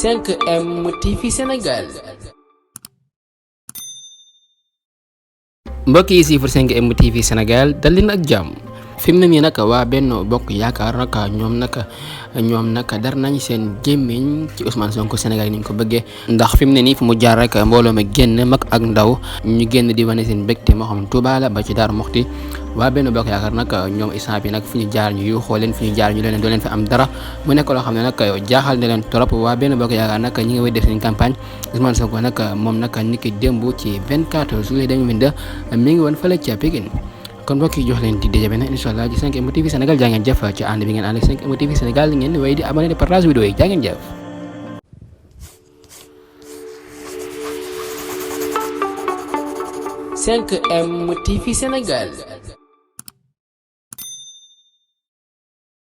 5M TV Sénégal. mbokk yi siifur 5M TV Sénégal dal leen ak jàmm. fi mu ne nii nag waa Benno Bokk Yaakaar nag ñoom nag dar nañ seen gémmiñ ci Ousmane Sonko Sénégal yi ni ñu ko bëggee ndax fi mu ne nii fu mu jaar rek mbooloo ma génn mag ak ndaw ñu génn di wane seen mbégte moo xam Touba la ba ci Darou Mokhti waa Benno Bokk Yaakaar nag ñoom instant bi nag fu ñu jaar ñu yuuxoo leen fu ñu jaar ñu leen doo leen fi am dara mu nekk loo xam ne nag jaaxal na leen trop waa Benno Bokk Yaakaar nag ñi ngi way def seen campagne Ousmane Sonko nag moom nag niki démb ci 24 juillet 2022 mi ngi woon fële ca Pikine kon mbokk yi jox leen di daje benn incha allah ci 5M TV Sénégal jaa ngeen jëf ci ànd bi ngeen ànd ak 5M TV Sénégal ngeen way di abonné di partage vidéo yi jaa ngeen jëf. 5M TV Sénégal.